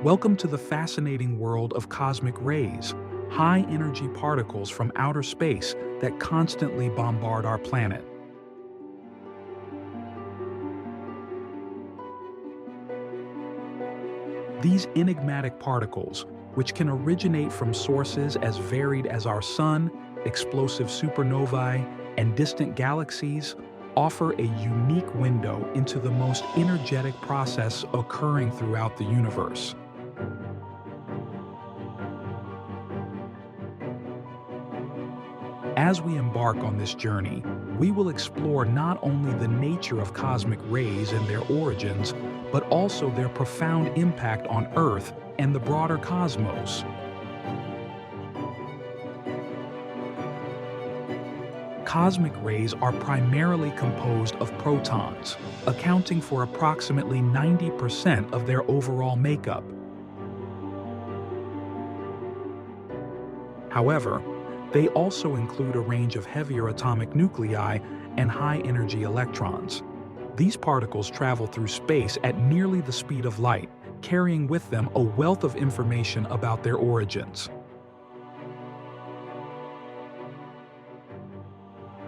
Welcome to the fascinating world of cosmic rays, high-energy particles from outer space that constantly bombard our planet. These enigmatic particles, which can originate from sources as varied as our Sun, explosive supernovae, and distant galaxies, offer a unique window into the most energetic process occurring throughout the universe. As we embark on this journey, we will explore not only the nature of cosmic rays and their origins, but also their profound impact on Earth and the broader cosmos. Cosmic rays are primarily composed of protons, accounting for approximately 90% of their overall makeup. However, they also include a range of heavier atomic nuclei and high-energy electrons. These particles travel through space at nearly the speed of light, carrying with them a wealth of information about their origins.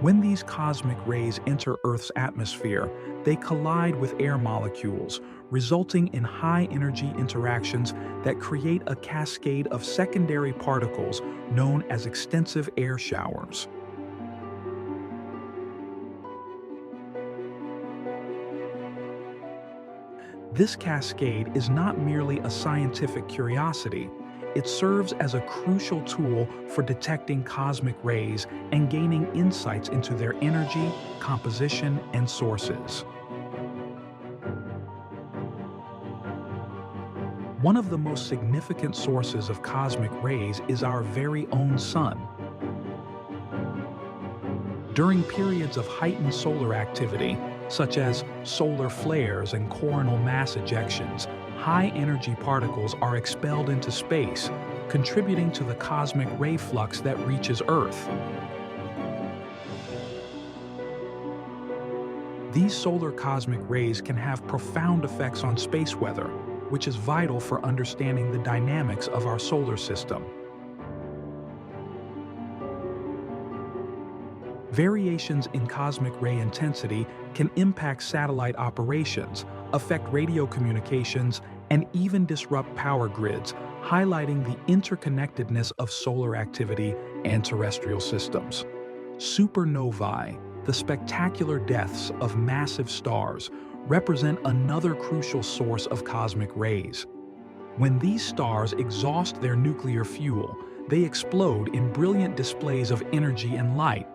When these cosmic rays enter Earth's atmosphere, they collide with air molecules, resulting in high-energy interactions that create a cascade of secondary particles known as extensive air showers. This cascade is not merely a scientific curiosity. It serves as a crucial tool for detecting cosmic rays and gaining insights into their energy, composition, and sources. One of the most significant sources of cosmic rays is our very own Sun. During periods of heightened solar activity, such as solar flares and coronal mass ejections, high-energy particles are expelled into space, contributing to the cosmic ray flux that reaches Earth. These solar cosmic rays can have profound effects on space weather, which is vital for understanding the dynamics of our solar system. Variations in cosmic ray intensity can impact satellite operations, affect radio communications, and even disrupt power grids, highlighting the interconnectedness of solar activity and terrestrial systems. Supernovae, the spectacular deaths of massive stars, represent another crucial source of cosmic rays. When these stars exhaust their nuclear fuel, they explode in brilliant displays of energy and light,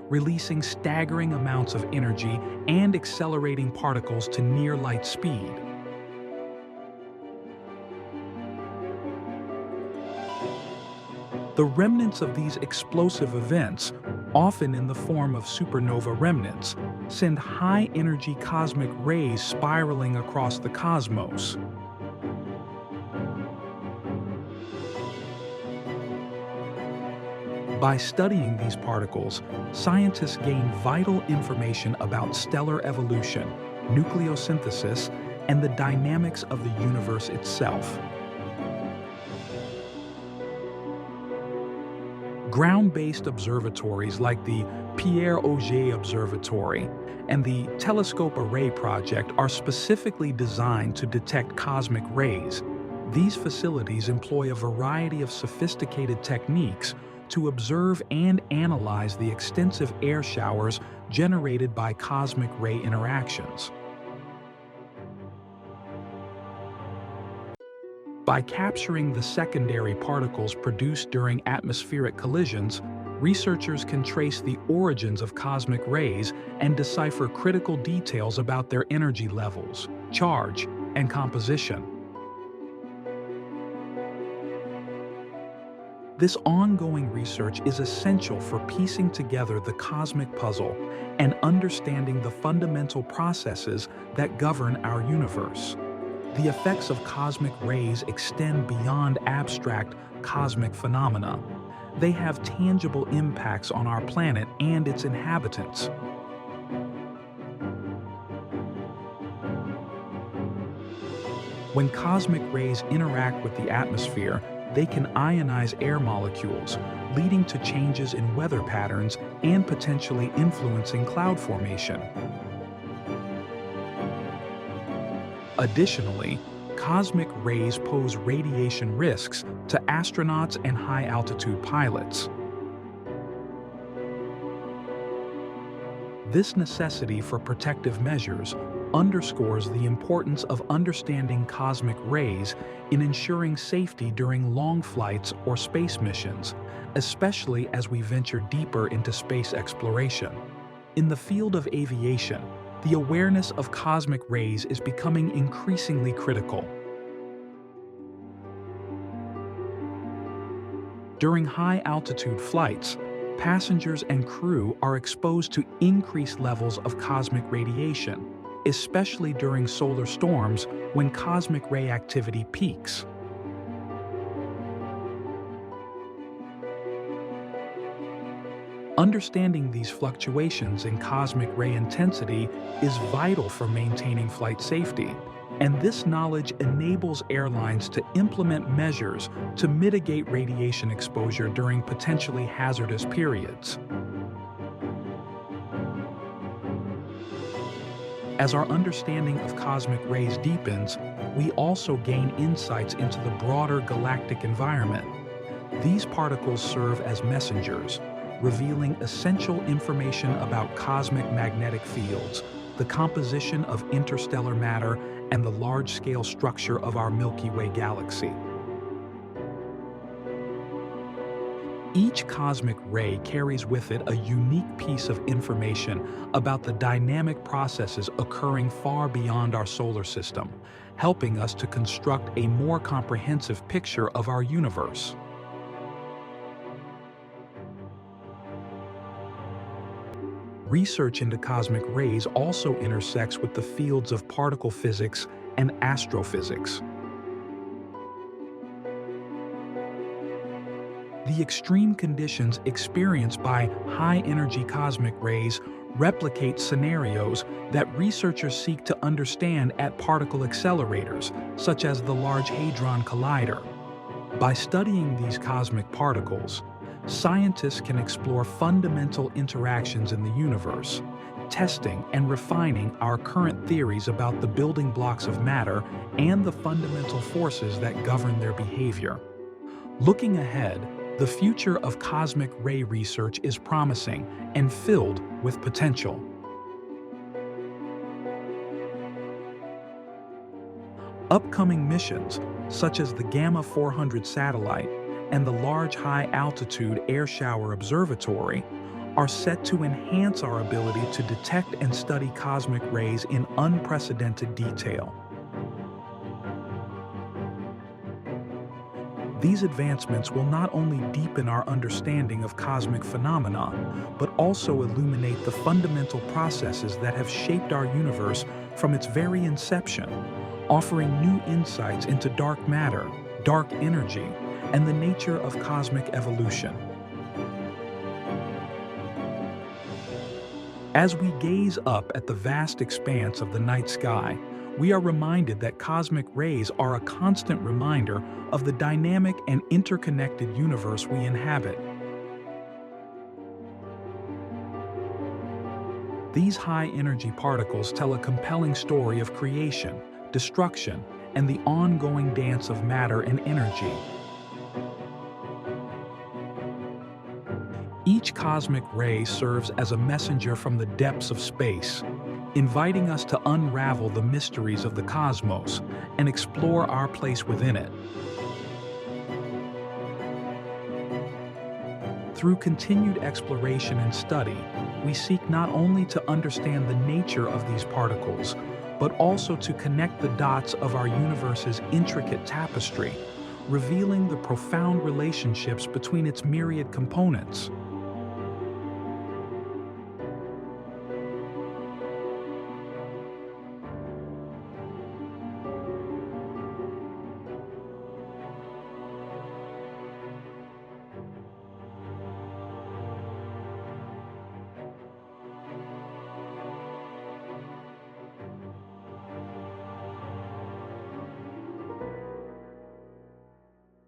releasing staggering amounts of energy and accelerating particles to near light speed. The remnants of these explosive events, often in the form of supernova remnants, send high-energy cosmic rays spiraling across the cosmos. By studying these particles, scientists gain vital information about stellar evolution, nucleosynthesis, and the dynamics of the universe itself. Ground-based observatories like the Pierre Auger Observatory and the Telescope Array Project are specifically designed to detect cosmic rays. These facilities employ a variety of sophisticated techniques to observe and analyze the extensive air showers generated by cosmic ray interactions. By capturing the secondary particles produced during atmospheric collisions, researchers can trace the origins of cosmic rays and decipher critical details about their energy levels, charge, and composition. This ongoing research is essential for piecing together the cosmic puzzle and understanding the fundamental processes that govern our universe. The effects of cosmic rays extend beyond abstract cosmic phenomena. They have tangible impacts on our planet and its inhabitants. When cosmic rays interact with the atmosphere, they can ionize air molecules, leading to changes in weather patterns and potentially influencing cloud formation. Additionally, cosmic rays pose radiation risks to astronauts and high-altitude pilots. This necessity for protective measures underscores the importance of understanding cosmic rays in ensuring safety during long flights or space missions, especially as we venture deeper into space exploration. In the field of aviation, the awareness of cosmic rays is becoming increasingly critical. During high-altitude flights, passengers and crew are exposed to increased levels of cosmic radiation, especially during solar storms when cosmic ray activity peaks. Understanding these fluctuations in cosmic ray intensity is vital for maintaining flight safety, and this knowledge enables airlines to implement measures to mitigate radiation exposure during potentially hazardous periods. As our understanding of cosmic rays deepens, we also gain insights into the broader galactic environment. These particles serve as messengers, revealing essential information about cosmic magnetic fields, the composition of interstellar matter, and the large-scale structure of our Milky Way galaxy. Each cosmic ray carries with it a unique piece of information about the dynamic processes occurring far beyond our solar system, helping us to construct a more comprehensive picture of our universe. Research into cosmic rays also intersects with the fields of particle physics and astrophysics. The extreme conditions experienced by high-energy cosmic rays replicate scenarios that researchers seek to understand at particle accelerators, such as the Large Hadron Collider. By studying these cosmic particles, scientists can explore fundamental interactions in the universe, testing and refining our current theories about the building blocks of matter and the fundamental forces that govern their behavior. Looking ahead, the future of cosmic ray research is promising and filled with potential. Upcoming missions, such as the Gamma 400 satellite and the Large High Altitude Air Shower Observatory, are set to enhance our ability to detect and study cosmic rays in unprecedented detail. These advancements will not only deepen our understanding of cosmic phenomena, but also illuminate the fundamental processes that have shaped our universe from its very inception, offering new insights into dark matter, dark energy, and the nature of cosmic evolution. As we gaze up at the vast expanse of the night sky, we are reminded that cosmic rays are a constant reminder of the dynamic and interconnected universe we inhabit. These high-energy particles tell a compelling story of creation, destruction, and the ongoing dance of matter and energy. Each cosmic ray serves as a messenger from the depths of space, inviting us to unravel the mysteries of the cosmos and explore our place within it. Through continued exploration and study, we seek not only to understand the nature of these particles, but also to connect the dots of our universe's intricate tapestry, revealing the profound relationships between its myriad components.